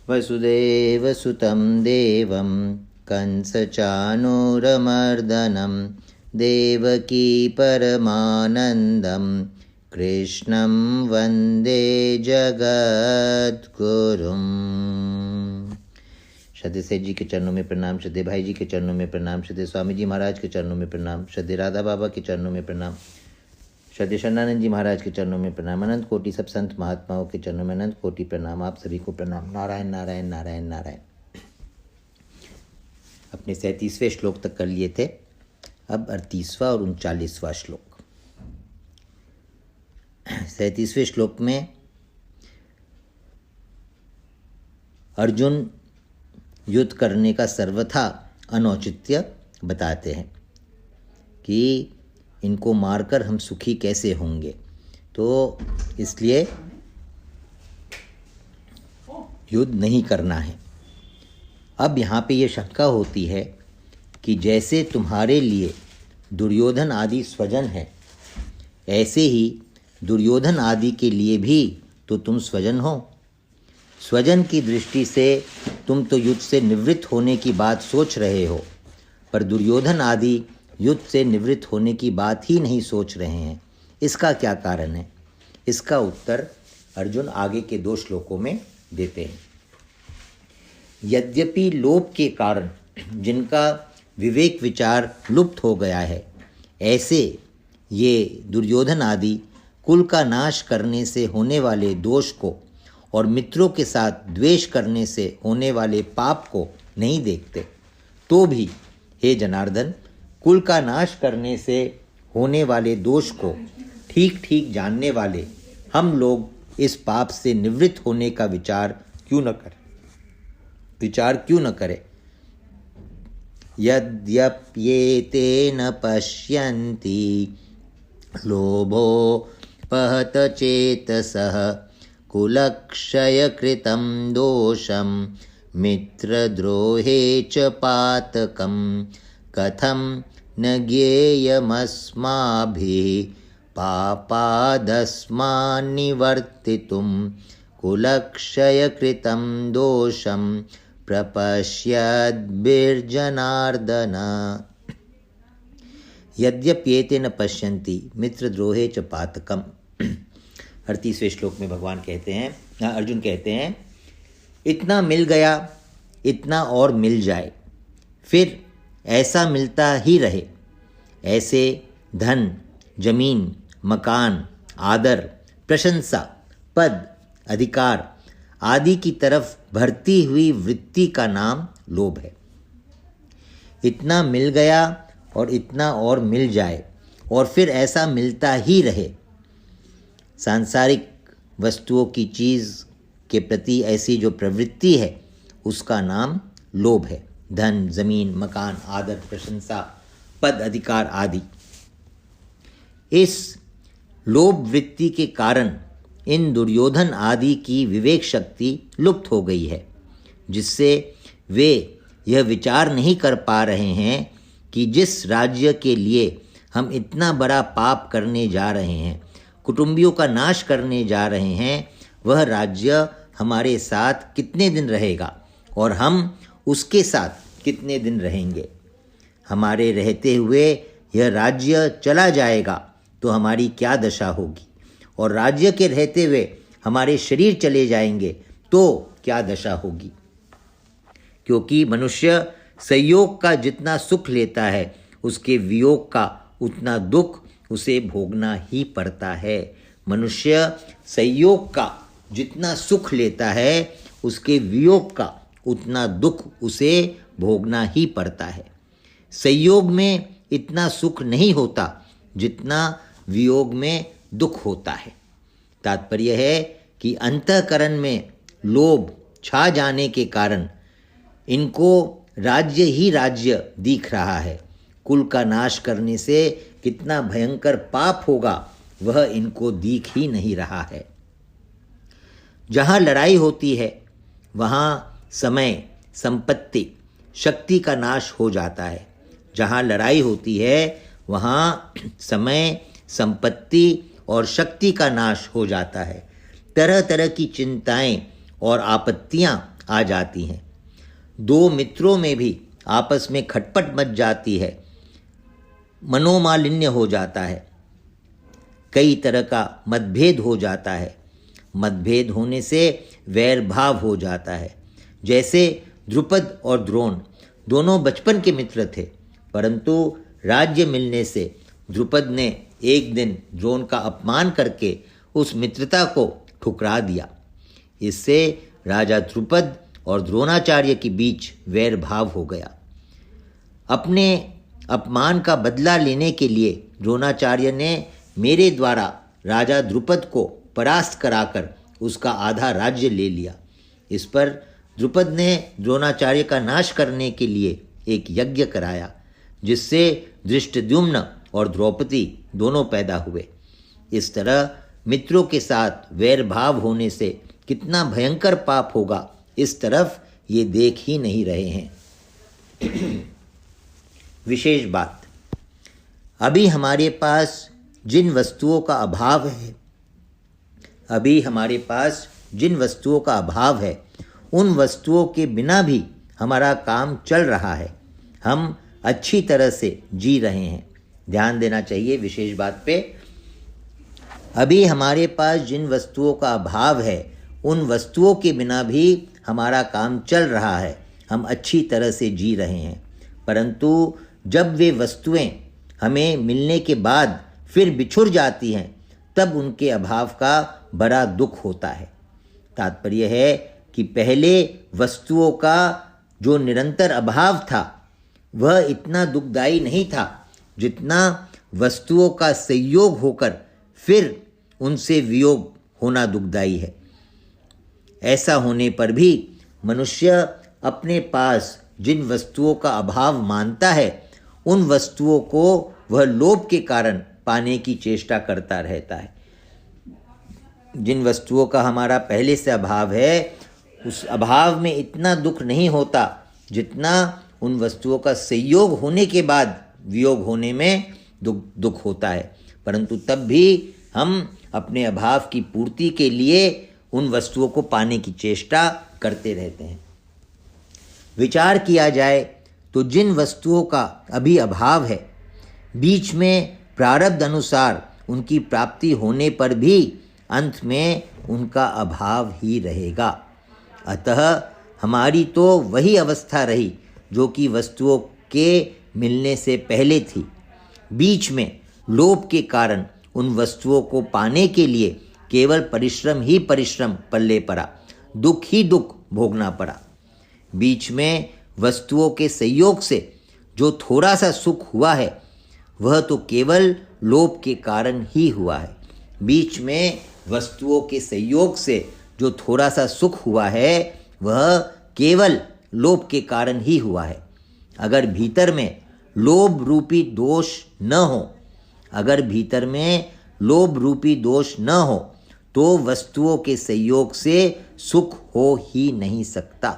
वसुदेवसुतं देवं कंसचाणूरमर्दनं देवकी परमानन्दं कृष्णं वन्दे जगद्गुरुम्। श्रद्धे सेठ जी के चरणों में प्रणाम, श्रद्धे भाई जी के चरणों में प्रणाम, श्रद्धे स्वामी जी महाराज के चरणों में प्रणाम, श्रद्धे राधा बाबा के चरणों में प्रणाम, श्रद्धे शरणानंद जी महाराज के चरणों में प्रणाम, अनंत कोटि सब संत महात्माओं के चरणों में अनंत कोटि प्रणाम। आप सभी को प्रणाम। नारायण नारायण नारायण नारायण। अपने 37वें श्लोक तक कर लिए थे, अब 38वां और 39वां श्लोक। 37वें श्लोक में अर्जुन युद्ध करने का सर्वथा अनौचित्य बताते हैं कि इनको मारकर हम सुखी कैसे होंगे, तो इसलिए युद्ध नहीं करना है। अब यहाँ पे ये शंका होती है कि जैसे तुम्हारे लिए दुर्योधन आदि स्वजन है, ऐसे ही दुर्योधन आदि के लिए भी तो तुम स्वजन हो। स्वजन की दृष्टि से तुम तो युद्ध से निवृत्त होने की बात सोच रहे हो, पर दुर्योधन आदि युद्ध से निवृत्त होने की बात ही नहीं सोच रहे हैं। इसका क्या कारण है? इसका उत्तर अर्जुन आगे के 2 श्लोकों में देते हैं। यद्यपि लोभ के कारण जिनका विवेक विचार लुप्त हो गया है, ऐसे ये दुर्योधन आदि कुल का नाश करने से होने वाले दोष को और मित्रों के साथ द्वेष करने से होने वाले पाप को नहीं देखते, तो भी हे जनार्दन, कुल का नाश करने से होने वाले दोष को ठीक ठीक जानने वाले हम लोग इस पाप से निवृत्त होने का विचार क्यों न करें। यद्यप्येतेन पश्यन्ति लोभोपहत चेतसः कुलक्षयकृतं दोषं मित्रद्रोहे च पातकं कथं न ज्ञेयमस्माभिः पापादस्मान्निवर्तितुं कुलक्षयकृतं दोषं प्रपश्यद्भिर्जनार्दन। यद्यप्येतेन पश्यन्ति मित्रद्रोहे च पातकम्। 38वें श्लोक में भगवान कहते हैं, अर्जुन कहते हैं, इतना मिल गया, इतना और मिल जाए, फिर ऐसा मिलता ही रहे। ऐसे धन, जमीन, मकान, आदर, प्रशंसा, पद, अधिकार आदि की तरफ बढ़ती हुई वृत्ति का नाम लोभ है। इतना मिल गया और इतना और मिल जाए और फिर ऐसा मिलता ही रहे। सांसारिक वस्तुओं की चीज़ के प्रति ऐसी जो प्रवृत्ति है उसका नाम लोभ है। धन, जमीन, मकान, आदर, प्रशंसा, पद, अधिकार आदि। इस लोभ वृत्ति के कारण इन दुर्योधन आदि की विवेक शक्ति लुप्त हो गई है, जिससे वे यह विचार नहीं कर पा रहे हैं कि जिस राज्य के लिए हम इतना बड़ा पाप करने जा रहे हैं, कुटुंबियों का नाश करने जा रहे हैं, वह राज्य हमारे साथ कितने दिन रहेगा और हम उसके साथ कितने दिन रहेंगे। हमारे रहते हुए यह राज्य चला जाएगा तो हमारी क्या दशा होगी, और राज्य के रहते हुए हमारे शरीर चले जाएंगे तो क्या दशा होगी। क्योंकि मनुष्य संयोग का जितना सुख लेता है, उसके वियोग का उतना दुख उसे भोगना ही पड़ता है। मनुष्य संयोग का जितना सुख लेता है, उसके वियोग का उतना दुख उसे भोगना ही पड़ता है। संयोग में इतना सुख नहीं होता जितना वियोग में दुख होता है। तात्पर्य है कि अंतःकरण में लोभ छा जाने के कारण इनको राज्य ही राज्य दिख रहा है। कुल का नाश करने से कितना भयंकर पाप होगा वह इनको दिख ही नहीं रहा है। जहाँ लड़ाई होती है वहाँ समय, संपत्ति, शक्ति का नाश हो जाता है। जहाँ लड़ाई होती है वहाँ समय, संपत्ति और शक्ति का नाश हो जाता है। तरह तरह की चिंताएं और आपत्तियां आ जाती हैं। दो मित्रों में भी आपस में खटपट मच जाती है, मनोमालिन्य हो जाता है, कई तरह का मतभेद हो जाता है। मतभेद होने से वैर भाव हो जाता है। जैसे द्रुपद और द्रोण दोनों बचपन के मित्र थे, परंतु राज्य मिलने से द्रुपद ने एक दिन द्रोण का अपमान करके उस मित्रता को ठुकरा दिया। इससे राजा द्रुपद और द्रोणाचार्य के बीच वैर भाव हो गया। अपने अपमान का बदला लेने के लिए द्रोणाचार्य ने मेरे द्वारा राजा द्रुपद को परास्त कराकर उसका आधा राज्य ले लिया। इस पर द्रुपद ने द्रोणाचार्य का नाश करने के लिए एक यज्ञ कराया, जिससे धृष्टद्युम्न और द्रौपदी दोनों पैदा हुए। इस तरह मित्रों के साथ वैर भाव होने से कितना भयंकर पाप होगा, इस तरफ ये देख ही नहीं रहे हैं। विशेष बात, अभी हमारे पास जिन वस्तुओं का अभाव है, उन वस्तुओं के बिना भी हमारा काम चल रहा है। हम अच्छी तरह से जी रहे हैं। ध्यान देना चाहिए विशेष बात पे। अभी हमारे पास जिन वस्तुओं का अभाव है, उन वस्तुओं के बिना भी हमारा काम चल रहा है। हम अच्छी तरह से जी रहे हैं, परंतु जब वे वस्तुएं हमें मिलने के बाद फिर बिछुड़ जाती हैं, तब उनके अभाव का बड़ा दुख होता है। तात्पर्य है कि पहले वस्तुओं का जो निरंतर अभाव था, वह इतना दुखदायी नहीं था जितना वस्तुओं का संयोग होकर फिर उनसे वियोग होना दुखदायी है। ऐसा होने पर भी मनुष्य अपने पास जिन वस्तुओं का अभाव मानता है, उन वस्तुओं को वह लोभ के कारण पाने की चेष्टा करता रहता है। जिन वस्तुओं का हमारा पहले से अभाव है, उस अभाव में इतना दुख नहीं होता जितना उन वस्तुओं का संयोग होने के बाद वियोग होने में दुख होता है। परंतु तब भी हम अपने अभाव की पूर्ति के लिए उन वस्तुओं को पाने की चेष्टा करते रहते हैं। विचार किया जाए तो जिन वस्तुओं का अभी अभाव है, बीच में प्रारब्ध अनुसार उनकी प्राप्ति होने पर भी अंत में उनका अभाव ही रहेगा। अतः हमारी तो वही अवस्था रही जो कि वस्तुओं के मिलने से पहले थी। बीच में लोभ के कारण उन वस्तुओं को पाने के लिए केवल परिश्रम ही परिश्रम पल्ले पड़ा, दुख ही दुख भोगना पड़ा। बीच में वस्तुओं के संयोग से जो थोड़ा सा सुख हुआ है, वह तो केवल लोभ के कारण ही हुआ है। बीच में वस्तुओं के संयोग से जो थोड़ा सा सुख हुआ है, वह केवल लोभ के कारण ही हुआ है। अगर भीतर में लोभ रूपी दोष न हो, तो वस्तुओं के संयोग से सुख हो ही नहीं सकता।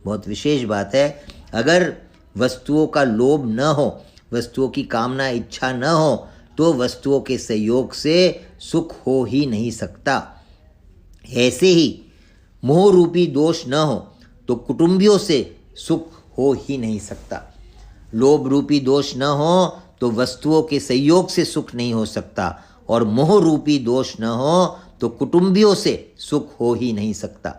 बहुत विशेष बात है। अगर वस्तुओं का लोभ न हो, वस्तुओं की कामना इच्छा न हो, तो वस्तुओं के संयोग से सुख हो ही नहीं सकता। ऐसे ही मोह रूपी दोष न हो तो कुटुंबियों से सुख हो ही नहीं सकता। लोभ रूपी दोष न हो तो वस्तुओं के संयोग से सुख नहीं हो सकता, और मोह रूपी दोष न हो तो कुटुंबियों से सुख हो ही नहीं सकता।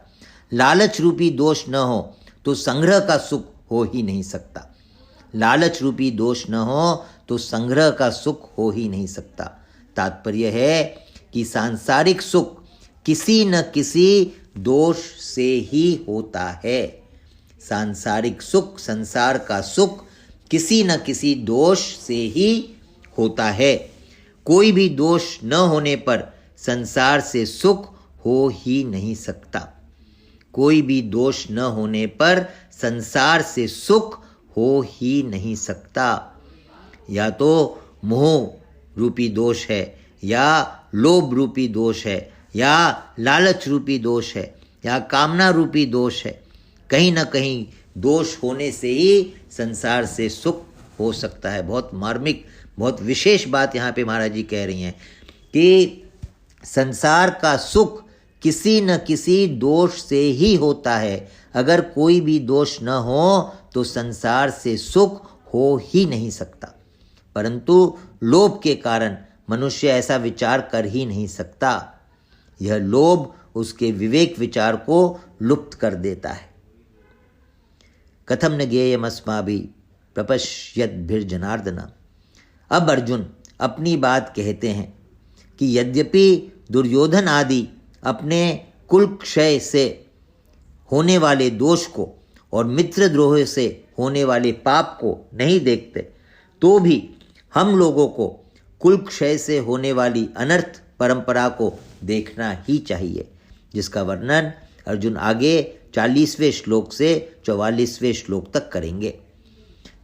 लालच रूपी दोष न हो तो संग्रह का सुख हो ही नहीं सकता। लालच रूपी दोष न हो तो संग्रह का सुख हो ही नहीं सकता। तात्पर्य है कि सांसारिक सुख किसी न किसी दोष से ही होता है। सांसारिक सुख, संसार का सुख किसी न किसी दोष से ही होता है। कोई भी दोष न होने पर संसार से सुख हो ही नहीं सकता। कोई भी दोष न होने पर संसार से सुख हो ही नहीं सकता। या तो मोह रूपी दोष है, या लोभ रूपी दोष है, या लालच रूपी दोष है, या कामना रूपी दोष है। कहीं ना कहीं दोष होने से ही संसार से सुख हो सकता है। बहुत मार्मिक, बहुत विशेष बात यहाँ पे महाराज जी कह रही हैं कि संसार का सुख किसी न किसी दोष से ही होता है। अगर कोई भी दोष न हो तो संसार से सुख हो ही नहीं सकता। परंतु लोभ के कारण मनुष्य ऐसा विचार कर ही नहीं सकता। यह लोभ उसके विवेक विचार को लुप्त कर देता है। कथम न ज्ञेयमस्माभिः प्रपश्यद्भिर्जनार्दन। अब अर्जुन अपनी बात कहते हैं कि यद्यपि दुर्योधन आदि अपने कुल क्षय से होने वाले दोष को और मित्रद्रोह से होने वाले पाप को नहीं देखते, तो भी हम लोगों को कुल क्षय से होने वाली अनर्थ परंपरा को देखना ही चाहिए, जिसका वर्णन अर्जुन आगे 40वें श्लोक से 44वें श्लोक तक करेंगे।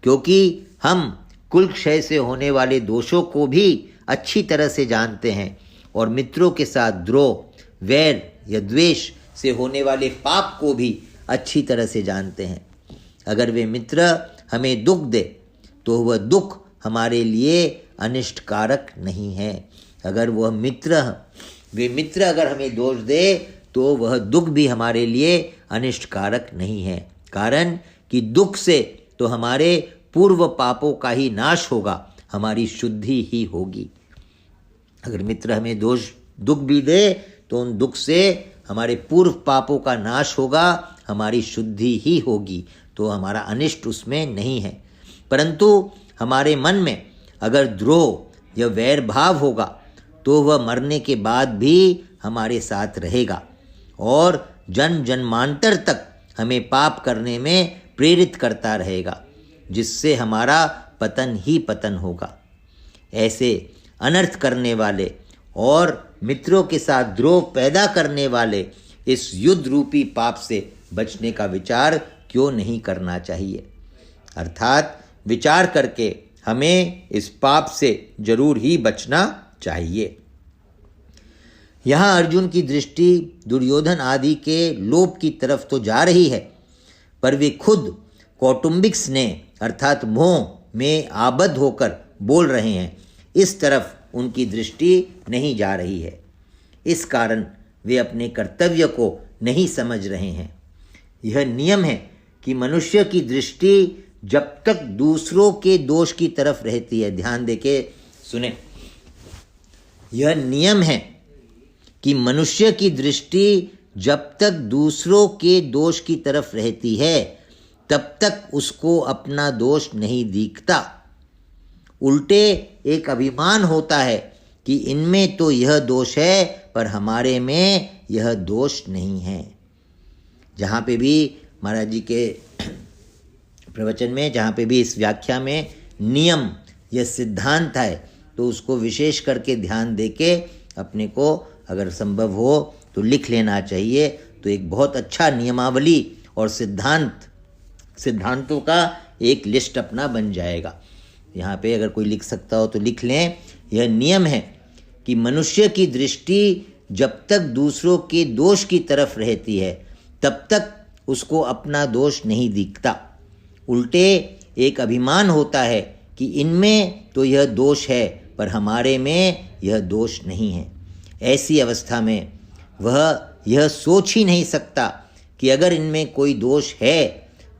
क्योंकि हम कुल क्षय से होने वाले दोषों को भी अच्छी तरह से जानते हैं और मित्रों के साथ द्रोह, वैर या द्वेष से होने वाले पाप को भी अच्छी तरह से जानते हैं। अगर वे मित्र हमें दुख दे तो वह दुख हमारे लिए अनिष्टकारक नहीं है। अगर वे मित्र अगर हमें दोष दे तो वह दुख भी हमारे लिए अनिष्टकारक नहीं है। कारण कि दुख से तो हमारे पूर्व पापों का ही नाश होगा, हमारी शुद्धि ही होगी। अगर मित्र हमें दुख भी दे तो उन दुख से हमारे पूर्व पापों का नाश होगा, हमारी शुद्धि ही होगी, तो हमारा अनिष्ट उसमें नहीं है। परंतु हमारे मन में अगर द्रोह या वैर भाव होगा तो वह मरने के बाद भी हमारे साथ रहेगा और जन्म जन्मांतर तक हमें पाप करने में प्रेरित करता रहेगा, जिससे हमारा पतन ही पतन होगा। ऐसे अनर्थ करने वाले और मित्रों के साथ द्रोह पैदा करने वाले इस युद्ध रूपी पाप से बचने का विचार क्यों नहीं करना चाहिए। अर्थात विचार करके हमें इस पाप से जरूर ही बचना चाहिए। यहाँ अर्जुन की दृष्टि दुर्योधन आदि के लोभ की तरफ तो जा रही है, पर वे खुद कौटुंबिक स्नेह अर्थात मोह में आबद्ध होकर बोल रहे हैं, इस तरफ उनकी दृष्टि नहीं जा रही है। इस कारण वे अपने कर्तव्य को नहीं समझ रहे हैं। यह नियम है कि मनुष्य की दृष्टि जब तक दूसरों के दोष की तरफ रहती है, ध्यान देके सुने, यह नियम है कि मनुष्य की दृष्टि जब तक दूसरों के दोष की तरफ रहती है तब तक उसको अपना दोष नहीं दिखता। उल्टे एक अभिमान होता है कि इनमें तो यह दोष है पर हमारे में यह दोष नहीं है। जहाँ पे भी महाराज जी के प्रवचन में, जहाँ पे भी इस व्याख्या में नियम या सिद्धांत है तो उसको विशेष करके ध्यान देके अपने को अगर संभव हो तो लिख लेना चाहिए। तो एक बहुत अच्छा नियमावली और सिद्धांतों का एक लिस्ट अपना बन जाएगा। यहाँ पे अगर कोई लिख सकता हो तो लिख लें। यह नियम है कि मनुष्य की दृष्टि जब तक दूसरों के दोष की तरफ रहती है तब तक उसको अपना दोष नहीं दिखता। उल्टे एक अभिमान होता है कि इनमें तो यह दोष है पर हमारे में यह दोष नहीं है। ऐसी अवस्था में वह यह सोच ही नहीं सकता कि अगर इनमें कोई दोष है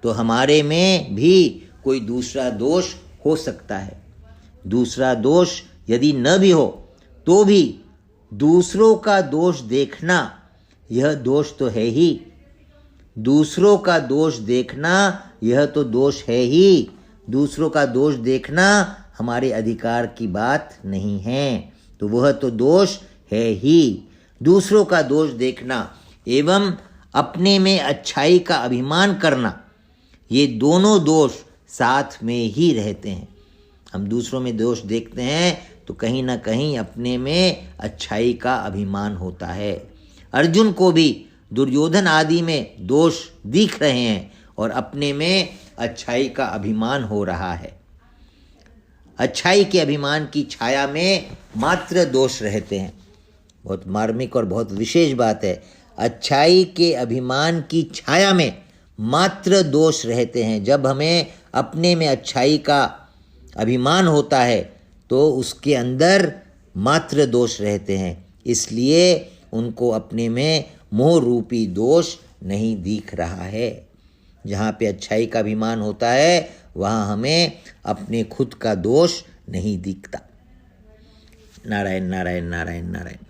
तो हमारे में भी कोई दूसरा दोष हो सकता है। दूसरा दोष यदि न भी हो तो भी दूसरों का दोष देखना यह दोष तो है ही। दूसरों का दोष देखना यह तो दोष है ही। दूसरों का दोष देखना हमारे अधिकार की बात नहीं है, तो वह तो दोष है ही। दूसरों का दोष देखना एवं अपने में अच्छाई का अभिमान करना, ये दोनों दोष साथ में ही रहते हैं। हम दूसरों में दोष देखते हैं तो कहीं ना कहीं अपने में अच्छाई का अभिमान होता है। अर्जुन को भी दुर्योधन आदि में दोष दिख रहे हैं और अपने में अच्छाई का अभिमान हो रहा है। अच्छाई के अभिमान की छाया में मात्र दोष रहते हैं। बहुत मार्मिक और बहुत विशेष बात है। अच्छाई के अभिमान की छाया में मात्र दोष रहते हैं। जब हमें अपने में अच्छाई का अभिमान होता है तो उसके अंदर मात्र दोष रहते हैं। इसलिए उनको अपने में मोह रूपी दोष नहीं दिख रहा है। जहाँ पे अच्छाई का अभिमान होता है वहाँ हमें अपने खुद का दोष नहीं दिखता। नारायण नारायण नारायण नारायण।